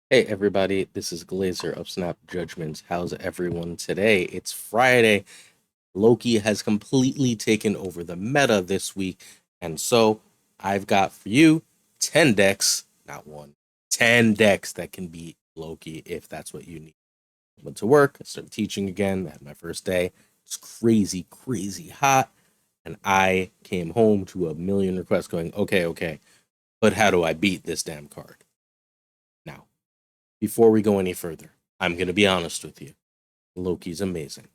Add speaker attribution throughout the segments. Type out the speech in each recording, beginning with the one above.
Speaker 1: Hey everybody, this is Glazer of Snap Judgments. How's everyone today? It's Friday. Loki has completely taken over the meta this week, and so I've got for you 10 decks, not one, 10 decks that can beat Loki if that's what you need. I went to work, I started teaching again, I had my first day. It's crazy, crazy hot, and I came home to a million requests going, okay, but how do I beat this damn card? Now, before we go any further, I'm going to be honest with you. Loki's amazing.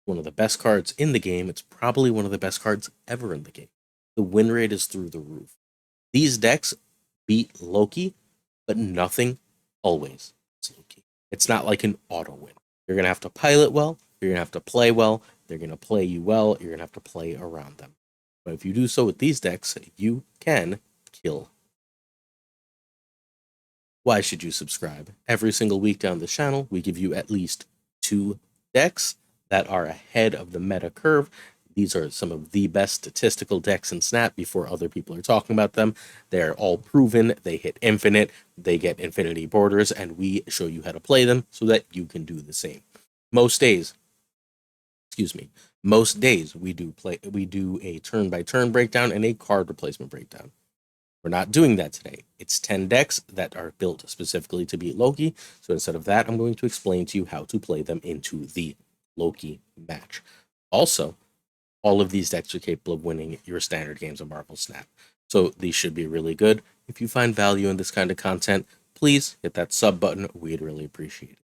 Speaker 1: One of the best cards in the game. It's probably one of the best cards ever in the game. The win rate is through the roof. These decks beat Loki, but nothing always beats Loki. It's not like an auto win. You're going to have to pilot well. You're going to have to play well. They're going to play you well. You're going to have to play around them. But if you do so with these decks, you can kill. Why should you subscribe? Every single week down the channel, we give you at least 2 decks that are ahead of the meta curve. These are some of the best statistical decks in Snap before other people are talking about them. They're all proven, they hit infinite, they get infinity borders, and we show you how to play them so that you can do the same. Most days, excuse me, most days we do a turn by turn breakdown and a card replacement breakdown. We're not doing that today. It's 10 decks that are built specifically to beat Loki. So instead of that, I'm going to explain to you how to play them into the Loki match. Also, all of these decks are capable of winning your standard games of Marvel Snap. So these should be really good. If you find value in this kind of content, please hit that sub button. We'd really appreciate it.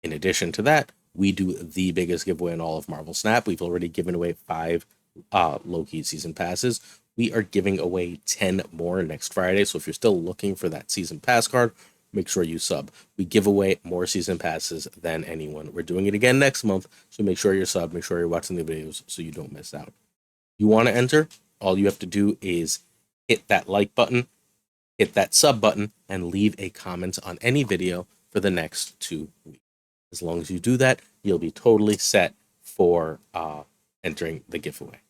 Speaker 1: In addition to that, we do the biggest giveaway in all of Marvel Snap. We've already given away 5 Loki season passes. We are giving away 10 more next Friday. So if you're still looking for that season pass card, make sure you sub. We give away more season passes than anyone. We're doing it again next month. So make sure you're sub. Make sure you're watching the videos so you don't miss out. You want to enter? All you have to do is hit that like button, hit that sub button, and leave a comment on any video for the next 2 weeks. As long as you do that, you'll be totally set for entering the giveaway.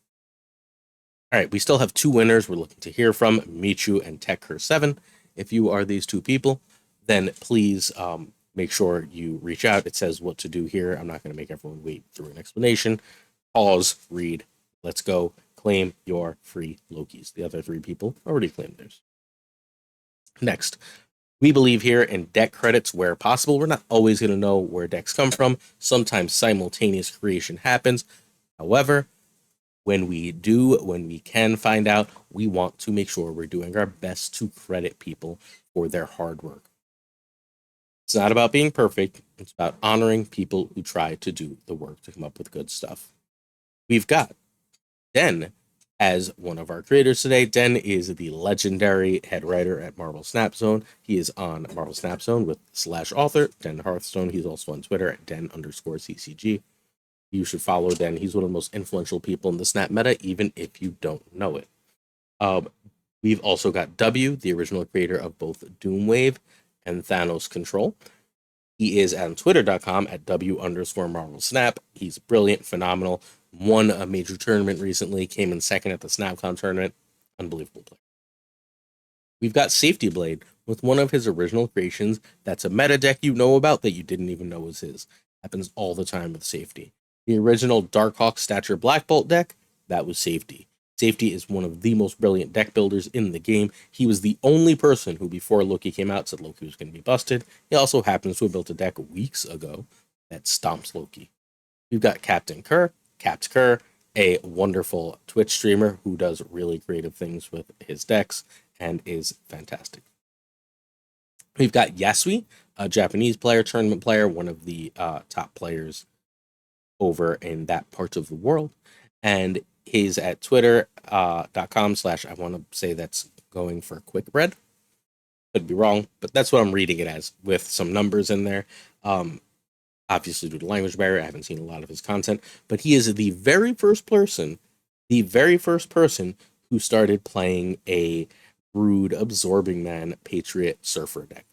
Speaker 1: All right, we still have 2 winners we're looking to hear from, Michu and TechCur7. If you are these 2 people, then please make sure you reach out. It says what to do here. I'm not going to make everyone wait through an explanation. Pause, read, let's go, claim your free Lokis. The other 3 people already claimed theirs. Next, we believe here in deck credits where possible. We're not always going to know where decks come from. Sometimes simultaneous creation happens. However, when we can find out, we want to make sure we're doing our best to credit people for their hard work. It's not about being perfect. It's about honoring people who try to do the work to come up with good stuff. We've got Den as one of our creators today. Den is the legendary head writer at Marvel Snap Zone. He is on Marvel Snap Zone with /author, Den Hearthstone. He's also on Twitter at Den_CCG. You should follow Den. He's one of the most influential people in the Snap meta, even if you don't know it. We've also got W, the original creator of both Doomwave and Thanos Control. He is on twitter.com at W_Marvel Snap. He's brilliant, phenomenal. Won a major tournament recently, came in second at the SnapCon tournament. Unbelievable player. We've got Safety Blade with one of his original creations that's a meta deck you know about that you didn't even know was his. Happens all the time with Safety. The original Darkhawk Stature Black Bolt deck, that was Safety. Safety is one of the most brilliant deck builders in the game. He was the only person who, before Loki came out, said Loki was going to be busted. He also happens to have built a deck weeks ago that stomps Loki. We've got Captain Kerr, Capt Kerr, a wonderful Twitch streamer who does really creative things with his decks and is fantastic. We've got Yasui, a Japanese player, tournament player, one of the top players over in that part of the world. And he's at twitter.com/ I want to say that's going for quick bread. Could be wrong, but that's what I'm reading it as with some numbers in there. Obviously, due to language barrier, I haven't seen a lot of his content, but he is the very first person who started playing a Brood Absorbing Man Patriot Surfer deck.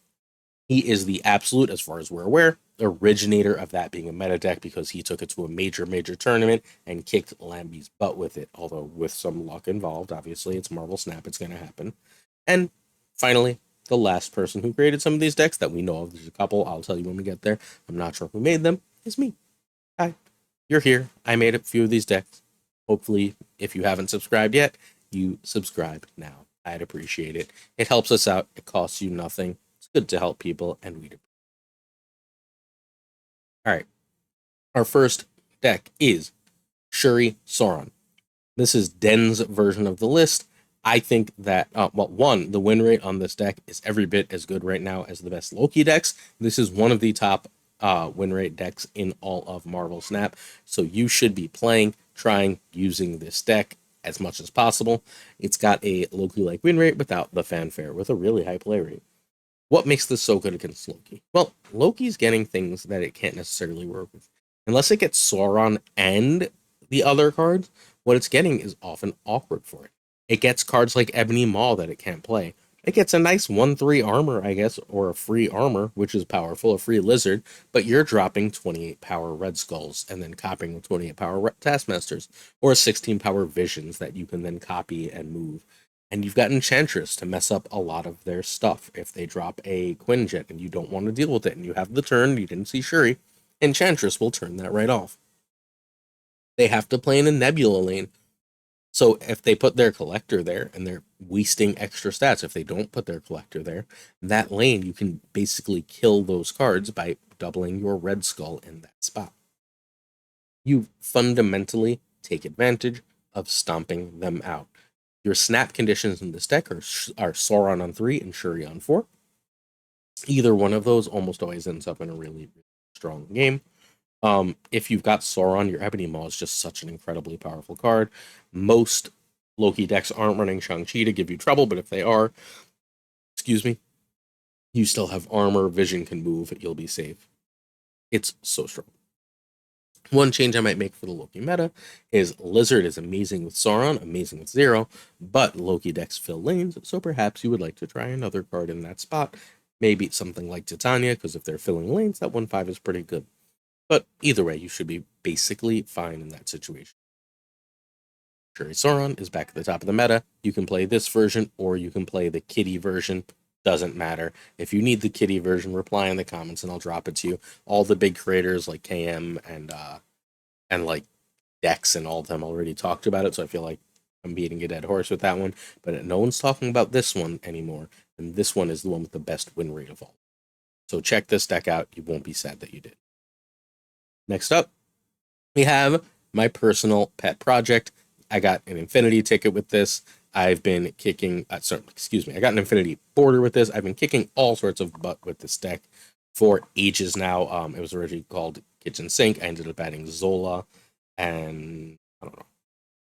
Speaker 1: He is the absolute, as far as we're aware, originator of that being a meta deck because he took it to a major tournament and kicked Lambie's butt with it, although with some luck involved. Obviously, it's Marvel Snap, it's going to happen. And finally, the last person who created some of these decks that we know of. There's a couple. I'll tell you when we get there. I'm not sure who made them. It's me. Hi. You're here. I made a few of these decks. Hopefully, if you haven't subscribed yet, you subscribe now. I'd appreciate it. It helps us out. It costs you nothing. It's good to help people, and we'd. All right. Our first deck is Shuri Sauron. This is Den's version of the list. I think that, the win rate on this deck is every bit as good right now as the best Loki decks. This is one of the top win rate decks in all of Marvel Snap. So you should be trying, using this deck as much as possible. It's got a Loki-like win rate without the fanfare, with a really high play rate. What makes this so good against Loki? Well, Loki's getting things that it can't necessarily work with. Unless it gets Sauron and the other cards, what it's getting is often awkward for it. It gets cards like Ebony Maw that it can't play. It gets a nice 1/3 armor, I guess, or a free armor, which is powerful, a free lizard, but you're dropping 28 power Red Skulls and then copying 28 power Taskmasters, or 16 power Visions that you can then copy and move. And you've got Enchantress to mess up a lot of their stuff. If they drop a Quinjet and you don't want to deal with it, and you have the turn, you didn't see Shuri, Enchantress will turn that right off. They have to play in a Nebula lane. So if they put their collector there and they're wasting extra stats, if they don't put their collector there, that lane, you can basically kill those cards by doubling your Red Skull in that spot. You fundamentally take advantage of stomping them out. Your snap conditions in this deck are Sauron on 3 and Shuri on 4. Either one of those almost always ends up in a really, really strong game. If you've got Sauron, your Ebony Maw is just such an incredibly powerful card. Most Loki decks aren't running Shang-Chi to give you trouble, but if they are, you still have armor, Vision can move, you'll be safe. It's so strong. One change I might make for the Loki meta is Lizard is amazing with Sauron, amazing with Zero, but Loki decks fill lanes, so perhaps you would like to try another card in that spot. Maybe something like Titania, because if they're filling lanes, that 1/5 is pretty good. But either way, you should be basically fine in that situation. Shuri Sauron is back at the top of the meta. You can play this version, or you can play the kitty version. Doesn't matter. If you need the kitty version, reply in the comments and I'll drop it to you. All the big creators like KM and like Dex and all of them already talked about it, so I feel like I'm beating a dead horse with that one. But no one's talking about this one anymore, and this one is the one with the best win rate of all. So check this deck out. You won't be sad that you did. Next up, we have my personal pet project. I got an Infinity ticket with this. I've been kicking, I got an Infinity border with this. I've been kicking all sorts of butt with this deck for ages now. It was originally called Kitchen Sink. I ended up adding Zola and,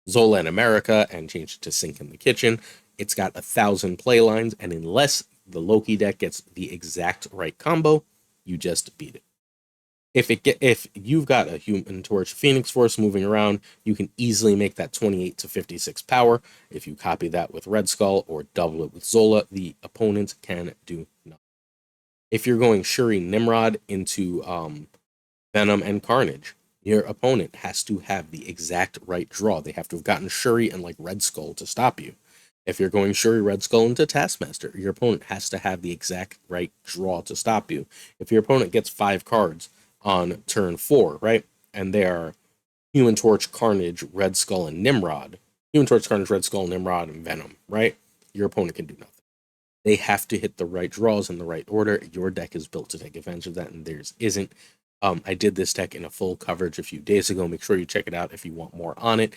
Speaker 1: Zola in America and changed it to Sink in the Kitchen. It's got 1,000 play lines, and unless the Loki deck gets the exact right combo, you just beat it. If you've got a Human Torch Phoenix Force moving around, you can easily make that 28 to 56 power. If you copy that with Red Skull or double it with Zola, the opponent can do nothing. If you're going Shuri Nimrod into Venom and Carnage, your opponent has to have the exact right draw. They have to have gotten Shuri and like Red Skull to stop you. If you're going Shuri Red Skull into Taskmaster, your opponent has to have the exact right draw to stop you. If your opponent gets 5 cards on turn 4, right? And they are Human Torch, Carnage, Red Skull, and Nimrod. Human Torch, Carnage, Red Skull, Nimrod, and Venom, right? Your opponent can do nothing. They have to hit the right draws in the right order. Your deck is built to take advantage of that, and theirs isn't. I did this deck in a full coverage a few days ago. Make sure you check it out if you want more on it.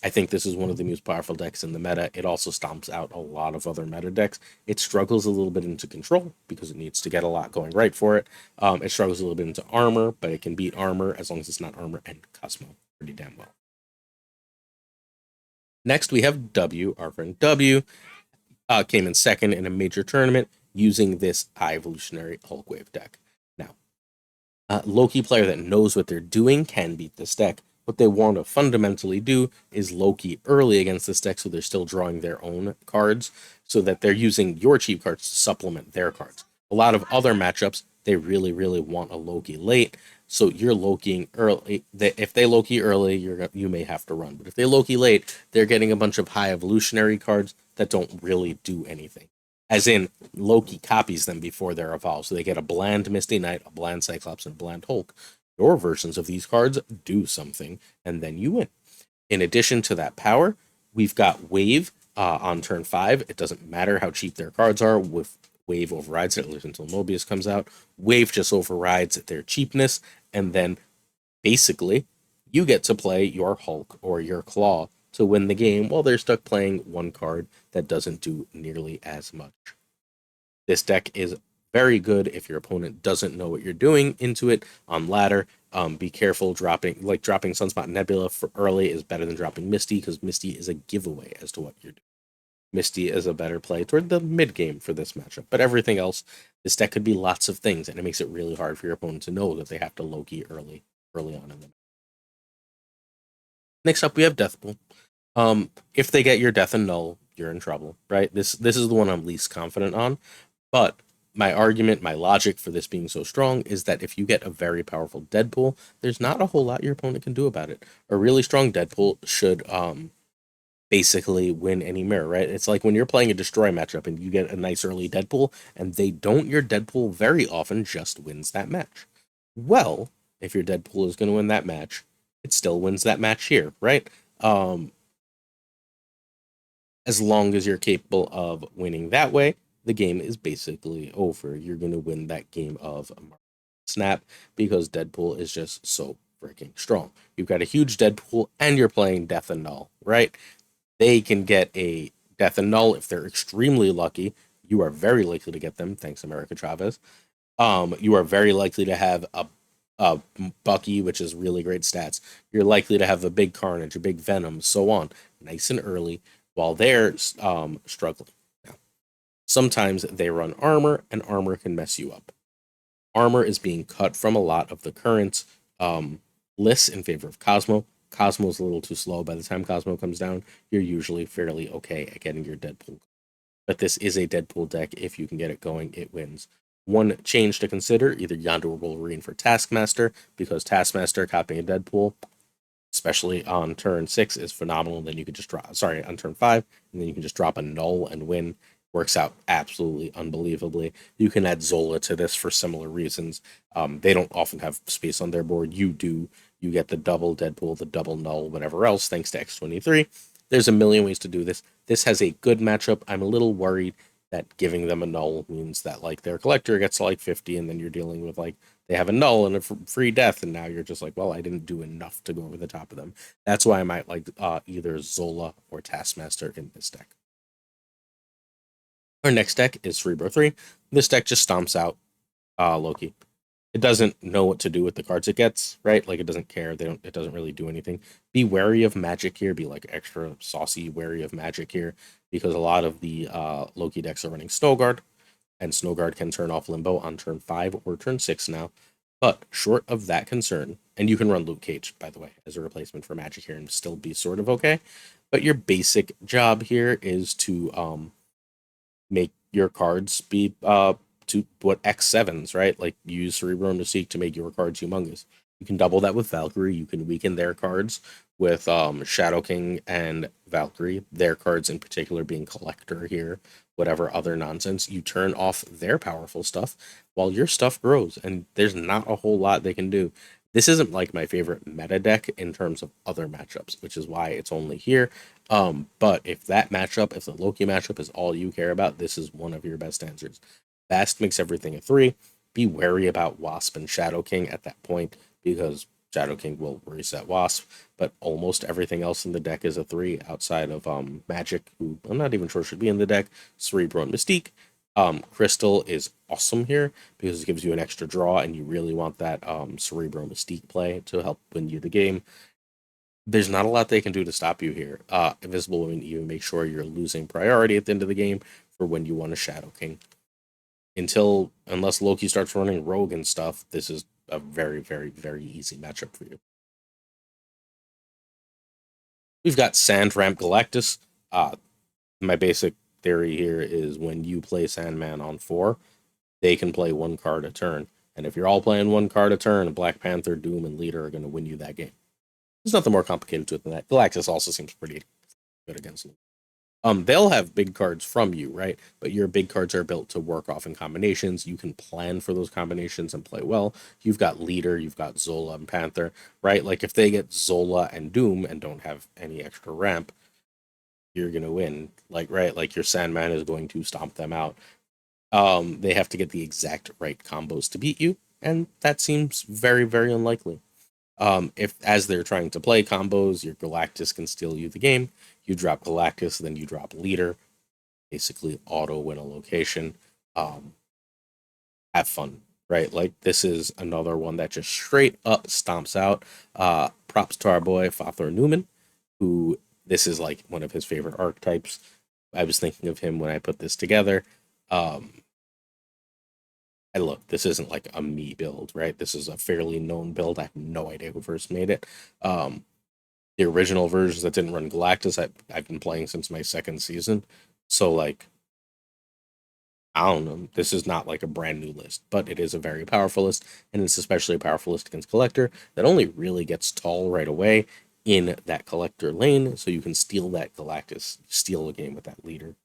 Speaker 1: I think this is one of the most powerful decks in the meta. It also stomps out a lot of other meta decks. It struggles a little bit into control because it needs to get a lot going right for it. It struggles a little bit into armor, but it can beat armor as long as it's not armor and Cosmo pretty damn well. Next, we have W. Our friend W came in second in a major tournament using this High Evolutionary Hulkwave deck. Now, Loki player that knows what they're doing can beat this deck. What they want to fundamentally do is Loki early against this deck so they're still drawing their own cards so that they're using your cheap cards to supplement their cards. A lot of other matchups, they really, really want a Loki late. So you're Lokiing early. If they Loki early, you may have to run. But if they Loki late, they're getting a bunch of high evolutionary cards that don't really do anything. As in, Loki copies them before they're evolved, so they get a bland Misty Knight, a bland Cyclops, and a bland Hulk. Your versions of these cards do something, and then you win. In addition to that power, we've got Wave on turn 5. It doesn't matter how cheap their cards are, with Wave overrides it, at least until Mobius comes out. Wave just overrides their cheapness, and then basically, you get to play your Hulk or your Claw to win the game while they're stuck playing one card that doesn't do nearly as much. This deck is very good if your opponent doesn't know what you're doing into it on ladder. Be careful dropping Sunspot Nebula for early is better than dropping Misty, because Misty is a giveaway as to what you're doing. Misty is a better play toward the mid game for this matchup, but everything else, this deck could be lots of things, and it makes it really hard for your opponent to know that they have to Loki early on in the match. Next up, we have Deathpool. If they get your Death and Null, you're in trouble, right? This is the one I'm least confident on, but my argument, my logic for this being so strong is that if you get a very powerful Deadpool, there's not a whole lot your opponent can do about it. A really strong Deadpool should basically win any mirror, right? It's like when you're playing a destroy matchup and you get a nice early Deadpool and they don't, your Deadpool very often just wins that match. Well, if your Deadpool is going to win that match, it still wins that match here, right? As long as you're capable of winning that way, the game is basically over. You're going to win that game of Snap because Deadpool is just so freaking strong. You've got a huge Deadpool and you're playing Death and Null, right? They can get a Death and Null if they're extremely lucky. You are very likely to get them, thanks America Chavez. You are very likely to have a Bucky, which is really great stats. You're likely to have a big Carnage, a big Venom, so on, nice and early while they're struggling. Now, sometimes they run armor, and armor can mess you up. Armor is being cut from a lot of the current lists in favor of Cosmo. Cosmo's a little too slow. By the time Cosmo comes down, you're usually fairly okay at getting your Deadpool. But this is a Deadpool deck. If you can get it going, it wins. One change to consider, either Yondu or Wolverine for Taskmaster, because Taskmaster copying a Deadpool, especially on turn 6, is phenomenal. Then you could just on turn 5, and then you can just drop a Null and win. Works out absolutely unbelievably. You can add Zola to this for similar reasons. They don't often have space on their board. You do. You get the double Deadpool, the double Null, whatever else, thanks to X23. There's a million ways to do this. This has a good matchup. I'm a little worried that giving them a Null means that like their collector gets to like 50, and then you're dealing with like they have a Null and a free death, and now you're just like, well, I didn't do enough to go over the top of them. That's why I might like either Zola or Taskmaster in this deck. Our next deck is Cerebro 3. This deck just stomps out Loki. It doesn't know what to do with the cards it gets, right? Like it doesn't care. It doesn't really do anything. Be wary of magic here. Be like extra saucy, wary of magic here, because a lot of the Loki decks are running Snowguard, and Snowguard can turn off Limbo on turn 5 or turn 6 now. But short of that concern, and you can run Luke Cage, by the way, as a replacement for magic here and still be sort of okay. But your basic job here is to make your cards be to what X7s, right? Like use Cerebro and Mystique to make your cards humongous. You can double that with Valkyrie. You can weaken their cards with Shadow King and Valkyrie. Their cards in particular being Collector here, whatever other nonsense. You turn off their powerful stuff while your stuff grows, and there's not a whole lot they can do. This isn't like my favorite meta deck in terms of other matchups, which is why it's only here. But if that matchup, if the Loki matchup is all you care about, this is one of your best answers. Fast makes everything a 3. Be wary about Wasp and Shadow King at that point, because Shadow King will reset Wasp, but almost everything else in the deck is a 3 outside of Magic, who I'm not even sure should be in the deck, Cerebro and Mystique. Crystal is awesome here because it gives you an extra draw, and you really want that Cerebro Mystique play to help win you the game. There's not a lot they can do to stop you here. Invisible Women even make sure you're losing priority at the end of the game for when you want a Shadow King. Unless Loki starts running Rogue and stuff, this is a very, very, very easy matchup for you. We've got Sand Ramp Galactus. My basic theory here is when you play Sandman on 4, they can play 1 card a turn. And if you're all playing 1 card a turn, Black Panther, Doom, and Leader are going to win you that game. There's nothing more complicated to it than that. Galactus also seems pretty good against them. They'll have big cards from you, right? But your big cards are built to work off in combinations. You can plan for those combinations and play well. You've got Leader, you've got Zola and Panther, right? Like if they get Zola and Doom and don't have any extra ramp, you're gonna win. Like right, like your Sandman is going to stomp them out. They have to get the exact right combos to beat you, and that seems very, very unlikely. If as they're trying to play combos, your Galactus can steal you the game. You drop Galactus, then you drop Leader, basically auto win a location. Um, have fun, right? Like this is another one that just straight up stomps out. Props to our boy Fathor Newman, who this is like one of his favorite archetypes. I was thinking of him when I put this together. Um, and look, this isn't like a me build, right? This is a fairly known build. I have no idea who first made it. The original versions that didn't run Galactus, I've been playing since my second season. So like I don't know. This is not like a brand new list, but it is a very powerful list, and it's especially a powerful list against Collector that only really gets tall right away in that Collector lane, so you can steal that Galactus, steal the game with that Leader,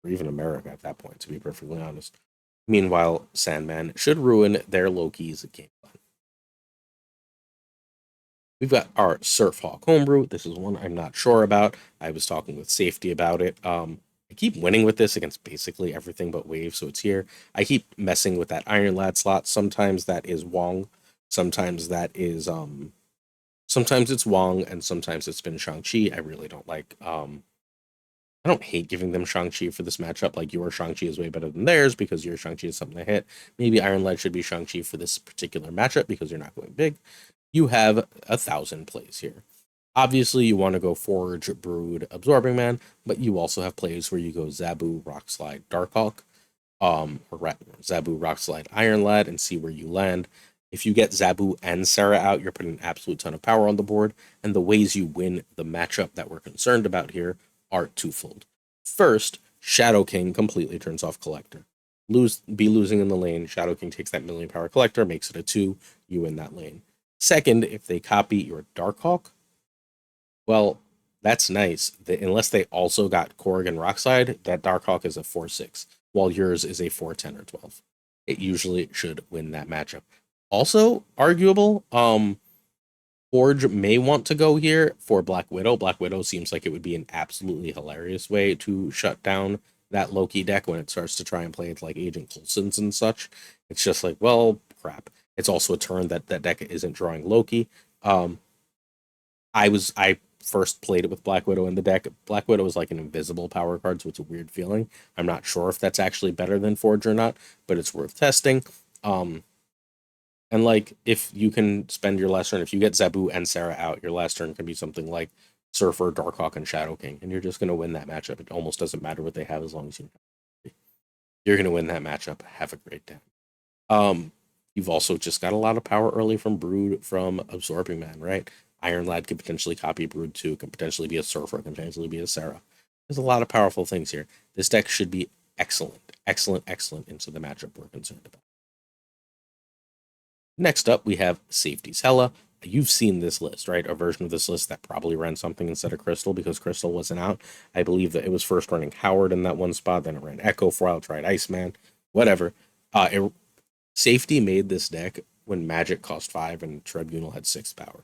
Speaker 1: or even America at that point, to be perfectly honest. Meanwhile, Sandman should ruin their Loki's game plan. We've got our Surfhawk homebrew. This is one I'm not sure about. I was talking with Safety about it. I keep winning with this against basically everything but Wave, so it's here. I keep messing with that Iron Lad slot. Sometimes that is Wong. Sometimes that is sometimes it's Wong and sometimes it's been Shang-Chi. I really don't like I don't hate giving them Shang-Chi for this matchup. Like your Shang-Chi is way better than theirs because your Shang-Chi is something to hit. Maybe Iron Lad should be Shang-Chi for this particular matchup because you're not going big. You have 1,000 plays here. Obviously, you want to go Forge, Brood, Absorbing Man, but you also have plays where you go Zabu, Rockslide, Darkhawk, or Zabu, Rockslide, Iron Lad, and see where you land. If you get Zabu and Sarah out, you're putting an absolute ton of power on the board, and the ways you win the matchup that we're concerned about here are twofold. First, Shadow King completely turns off Collector. Be losing in the lane. Shadow King takes that million power Collector, makes it a 2, you win that lane. Second, if they copy your Darkhawk, well, that's nice. Unless they also got Korg and Rockside, that Darkhawk is a 4-6, while yours is a 4-10 or 12. It usually should win that matchup. Also, arguable, Forge may want to go here for Black Widow. Black Widow seems like it would be an absolutely hilarious way to shut down that Loki deck when it starts to try and play it like Agent Coulson's and such. It's just like, well, crap. It's also a turn that that deck isn't drawing Loki. Um, I first played it with Black Widow in the deck. Black Widow is like an invisible power card, so it's a weird feeling. I'm not sure if that's actually better than Forge or not, but it's worth testing. Um, and like if you can spend your last turn, if you get Zabu and Sarah out, your last turn can be something like Surfer, Darkhawk, and Shadow King, and you're just gonna win that matchup. It almost doesn't matter what they have as long as you're gonna win that matchup. Have a great day. Um, you've also just got a lot of power early from Brood from Absorbing Man, right? Iron Lad could potentially copy Brood 2, could potentially be a Surfer, could potentially be a Sarah. There's a lot of powerful things here. This deck should be excellent, excellent, excellent into the matchup we're concerned about. Next up, we have Safety's Hella. You've seen this list, right? A version of this list that probably ran something instead of Crystal because Crystal wasn't out. I believe that it was first running Howard in that one spot, then it ran Echo Foil, tried Iceman, whatever. Safety made this deck when Magic cost 5 and Tribunal had 6 power.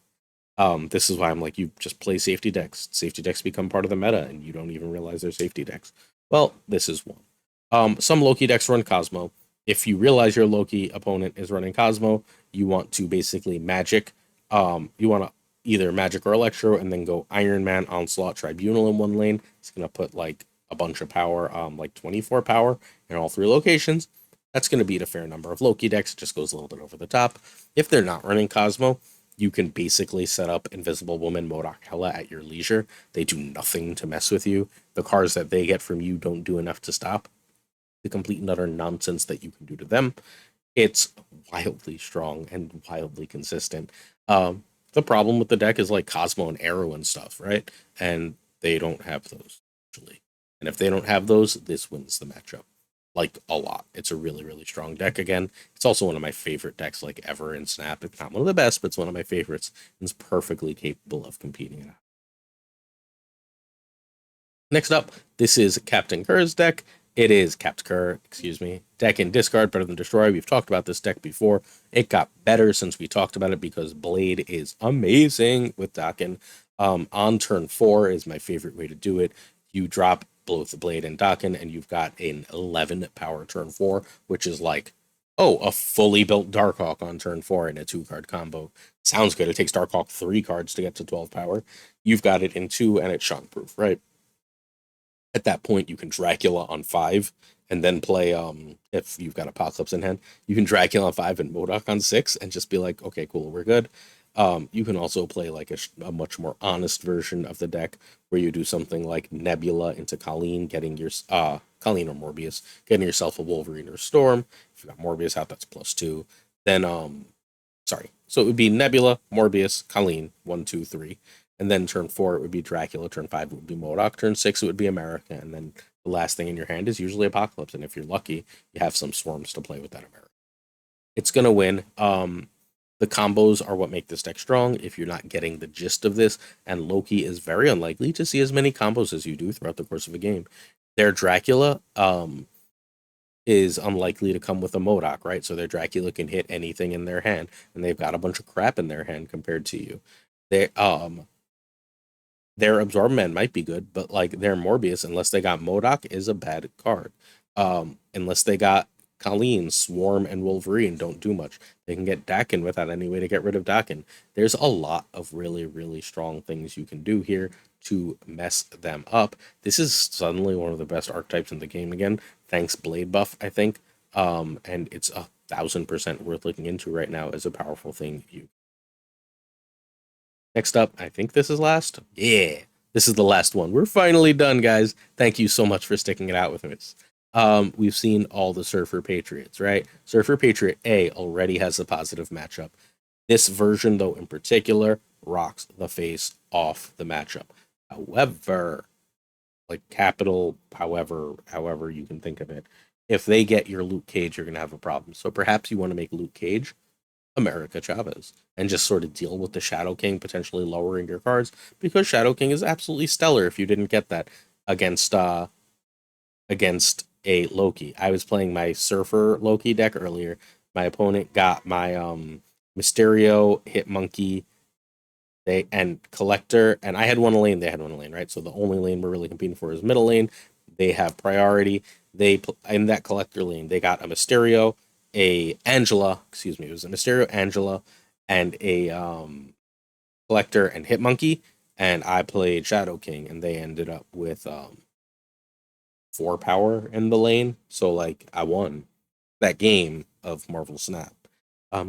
Speaker 1: This is why I'm like, you just play safety decks. Safety decks become part of the meta, and you don't even realize they're safety decks. Well, this is one. Some Loki decks run Cosmo. If you realize your Loki opponent is running Cosmo, you want to basically Magic. You want to either Magic or Electro, and then go Iron Man, Onslaught, Tribunal in one lane. It's gonna put like a bunch of power, like 24 power in all 3 locations. That's going to beat a fair number of Loki decks. It just goes a little bit over the top. If they're not running Cosmo, you can basically set up Invisible Woman, MODOK, Hella at your leisure. They do nothing to mess with you. The cards that they get from you don't do enough to stop the complete and utter nonsense that you can do to them. It's wildly strong and wildly consistent. The problem with the deck is like Cosmo and Arrow and stuff, right? And they don't have those actually. And if they don't have those, this wins the matchup like a lot. It's a really, really strong deck again. It's also one of my favorite decks like ever in Snap. It's not one of the best, but it's one of my favorites. And it's perfectly capable of competing in Next up, this is Captain Kerr's deck. It is Capt Kerr, excuse me. Deck and discard, better than destroy. We've talked about this deck before. It got better since we talked about it because Blade is amazing with Dakin. On turn 4 is my favorite way to do it. You drop both Blade and Dakin, and you've got an 11 power turn 4, which is like, oh, a fully built Darkhawk on turn 4 in a 2-card combo. Sounds good. It takes Darkhawk 3 cards to get to 12 power. You've got it in 2, and it's shockproof, right? At that point, you can Dracula on 5 and then play, if you've got Apocalypse in hand, you can Dracula on 5 and Modok on 6 and just be like, okay, cool, we're good. You can also play like a much more honest version of the deck where you do something like Nebula into Colleen, getting your Colleen or Morbius, getting yourself a Wolverine or Storm. If you got Morbius out, that's +2. Then sorry, so it would be Nebula, Morbius, Colleen, 1, 2, 3. And then turn 4 it would be Dracula, turn 5 it would be Modok, turn 6 it would be America, and then the last thing in your hand is usually Apocalypse. And if you're lucky, you have some Swarms to play with that America. It's gonna win. The combos are what make this deck strong. If you're not getting the gist of this, and Loki is very unlikely to see as many combos as you do throughout the course of a game. Their Dracula is unlikely to come with a Modok, right? So their Dracula can hit anything in their hand, and they've got a bunch of crap in their hand compared to you. Their Absorbman might be good, but like their Morbius, unless they got Modok, is a bad card. Unless they got Colleen, Swarm, and Wolverine don't do much. They can get Dakin without any way to get rid of Dakin. There's a lot of really, really strong things you can do here to mess them up. This is suddenly one of the best archetypes in the game again, thanks Blade buff, I think. And it's 1,000% worth looking into right now as a powerful thing. Next up, I think this is last. Yeah, this is the last one. We're finally done, guys. Thank you so much for sticking it out with us. We've seen all the Surfer Patriots, right? Surfer Patriot A already has a positive matchup. This version, though, in particular, rocks the face off the matchup. However, like capital, however you can think of it, if they get your Luke Cage, you're gonna have a problem. So perhaps you want to make Luke Cage America Chavez and just sort of deal with the Shadow King potentially lowering your cards, because Shadow King is absolutely stellar if you didn't get that against a Loki. I was playing my Surfer Loki deck earlier. My opponent got my Mysterio, Hit Monkey, and Collector, and I had one lane, they had one lane, right? So the only lane we're really competing for is middle lane. They have priority. They in that Collector lane, they got a Mysterio, a Angela, excuse me, it was a Mysterio, Angela, and a Collector and Hit Monkey, and I played Shadow King, and they ended up with 4 power in the lane. So like I won that game of Marvel Snap.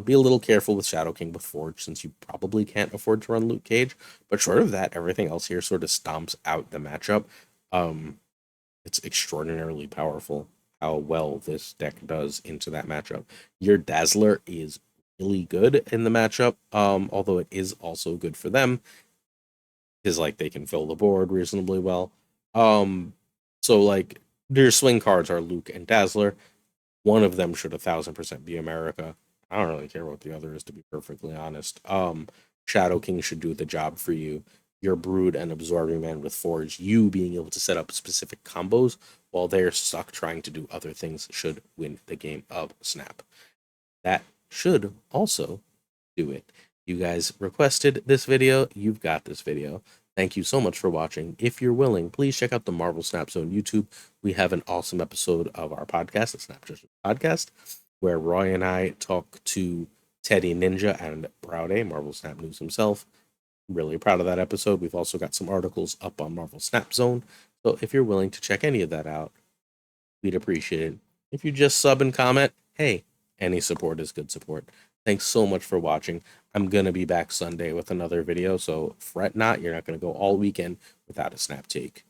Speaker 1: Be a little careful with Shadow King before, since you probably can't afford to run Luke Cage. But short of that, everything else here sort of stomps out the matchup. It's extraordinarily powerful how well this deck does into that matchup. Your Dazzler is really good in the matchup, although it is also good for them, is like they can fill the board reasonably well. So like their swing cards are Luke and Dazzler. One of them should 1,000% be America. I don't really care what the other is, to be perfectly honest. Shadow King should do the job for you. Your Brood and Absorbing Man with Forge, you being able to set up specific combos while they're stuck trying to do other things, should win the game of Snap. That should also do it. You guys requested this video, you've got this video. Thank you so much for watching. If you're willing, please check out the Marvel Snap Zone YouTube. We have an awesome episode of our podcast, the Snap Judgment Podcast, where Roy and I talk to Teddy Ninja and Browday, Marvel Snap News himself. Really proud of that episode. We've also got some articles up on Marvel Snap Zone. So if you're willing to check any of that out, we'd appreciate it. If you just sub and comment, hey, any support is good support. Thanks so much for watching. I'm going to be back Sunday with another video, so fret not. You're not going to go all weekend without a Snap Take.